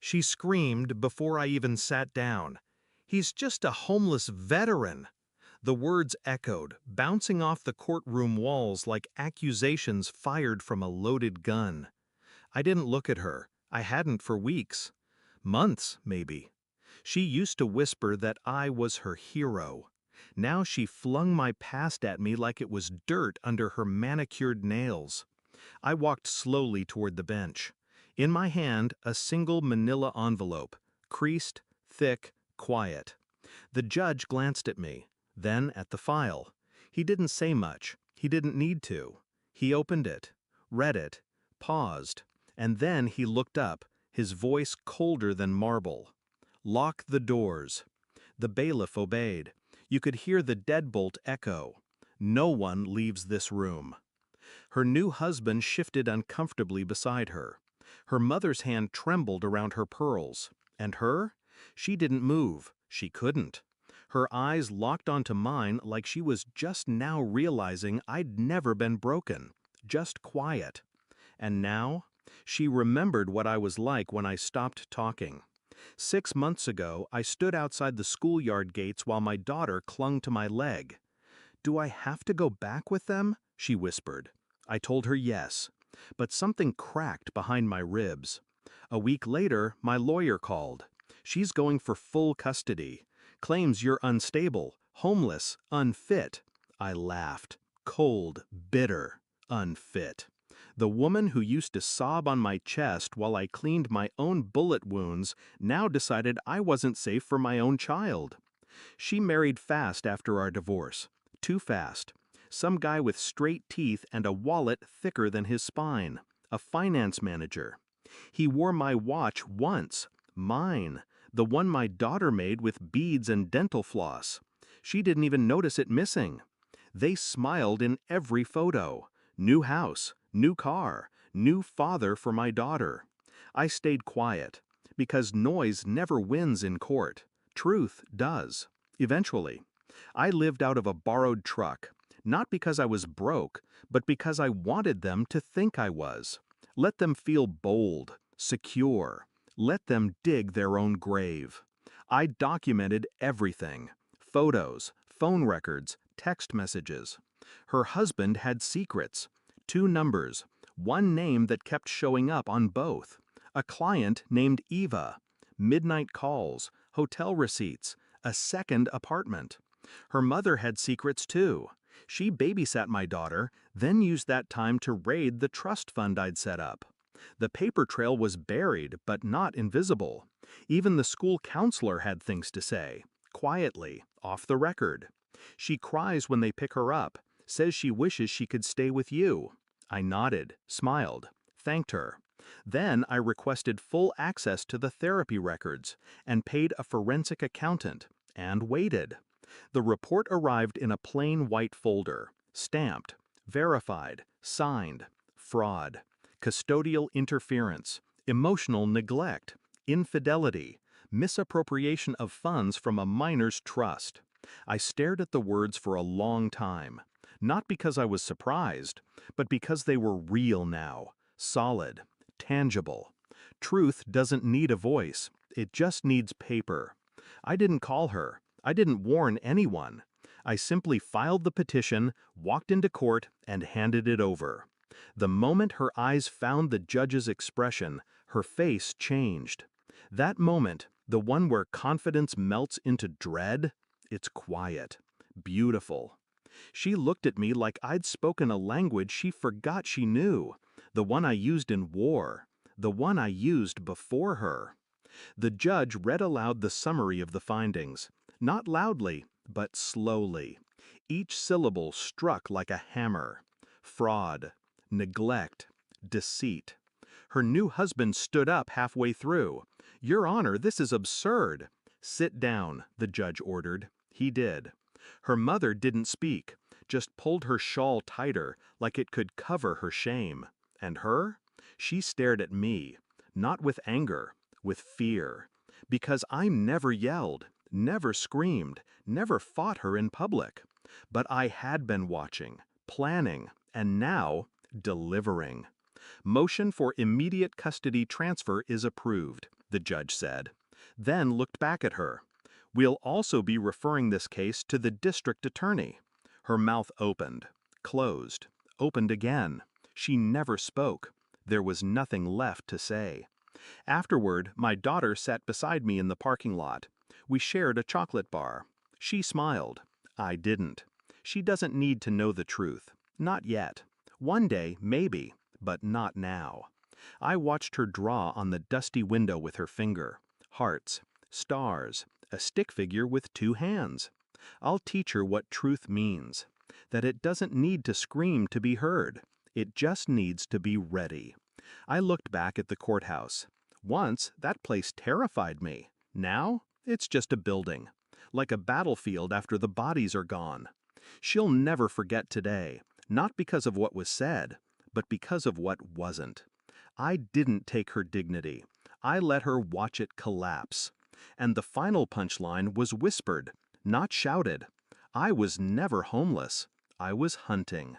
She screamed before I even sat down. "He's just a homeless veteran." The words echoed, bouncing off the courtroom walls like accusations fired from a loaded gun. I didn't look at her. I hadn't for weeks. Months, maybe. She used to whisper that I was her hero. Now she flung my past at me like it was dirt under her manicured nails. I walked slowly toward the bench. In my hand, a single manila envelope, creased, thick, quiet. The judge glanced at me, then at the file. He didn't say much. He didn't need to. He opened it, read it, paused, and then he looked up, his voice colder than marble. "Lock the doors." The bailiff obeyed. You could hear the deadbolt echo. "No one leaves this room." Her new husband shifted uncomfortably beside her. Her mother's hand trembled around her pearls. And her? She didn't move. She couldn't. Her eyes locked onto mine like she was just now realizing I'd never been broken. Just quiet. And now? She remembered what I was like when I stopped talking. 6 months ago, I stood outside the schoolyard gates while my daughter clung to my leg. "Do I have to go back with them?" she whispered. I told her yes, but something cracked behind my ribs. A week later, my lawyer called. "She's going for full custody. Claims you're unstable, homeless, unfit." I laughed. Cold, bitter, unfit. The woman who used to sob on my chest while I cleaned my own bullet wounds now decided I wasn't safe for my own child. She married fast after our divorce. Too fast. Some guy with straight teeth and a wallet thicker than his spine. A finance manager. He wore my watch once. Mine. The one my daughter made with beads and dental floss. She didn't even notice it missing. They smiled in every photo. New house, new car, new father for my daughter. I stayed quiet, because noise never wins in court. Truth does. Eventually. I lived out of a borrowed truck, not because I was broke, but because I wanted them to think I was. Let them feel bold, secure. Let them dig their own grave. I documented everything. Photos, phone records, text messages. Her husband had secrets. 2 numbers, one name that kept showing up on both. A client named Eva. Midnight calls, hotel receipts, a second apartment. Her mother had secrets too. She babysat my daughter, then used that time to raid the trust fund I'd set up. The paper trail was buried, but not invisible. Even the school counselor had things to say, quietly, off the record. She cries when they pick her up, says she wishes she could stay with you. I nodded, smiled, thanked her. Then I requested full access to the therapy records and paid a forensic accountant, and waited. The report arrived in a plain white folder, stamped, verified, signed, fraud, custodial interference, emotional neglect, infidelity, misappropriation of funds from a minor's trust. I stared at the words for a long time, not because I was surprised, but because they were real now, solid, tangible. Truth doesn't need a voice, it just needs paper. I didn't call her. I didn't warn anyone. I simply filed the petition, walked into court, and handed it over. The moment her eyes found the judge's expression, her face changed. That moment, the one where confidence melts into dread, it's quiet, beautiful. She looked at me like I'd spoken a language she forgot she knew, the one I used in war, the one I used before her. The judge read aloud the summary of the findings. Not loudly, but slowly. Each syllable struck like a hammer. Fraud, neglect, deceit. Her new husband stood up halfway through. "Your Honor, this is absurd." "Sit down," the judge ordered. He did. Her mother didn't speak, just pulled her shawl tighter like it could cover her shame. And her? She stared at me, not with anger, with fear. Because I never yelled, never screamed, never fought her in public. But I had been watching, planning, and now delivering. Motion for immediate custody transfer is approved. the judge said, then looked back at her. We'll also be referring this case to the district attorney. Her mouth opened, closed, opened again. She never spoke. There was nothing left to say. Afterward, my daughter sat beside me in the parking lot. We shared a chocolate bar. She smiled. I didn't. She doesn't need to know the truth. Not yet. One day, maybe, but not now. I watched her draw on the dusty window with her finger. Hearts, stars, a stick figure with 2 hands. I'll teach her what truth means. That it doesn't need to scream to be heard. It just needs to be ready. I looked back at the courthouse. Once, that place terrified me. Now, it's just a building. Like a battlefield after the bodies are gone. She'll never forget today, not because of what was said, but because of what wasn't. I didn't take her dignity. I let her watch it collapse. And the final punchline was whispered, not shouted. I was never homeless. I was hunting.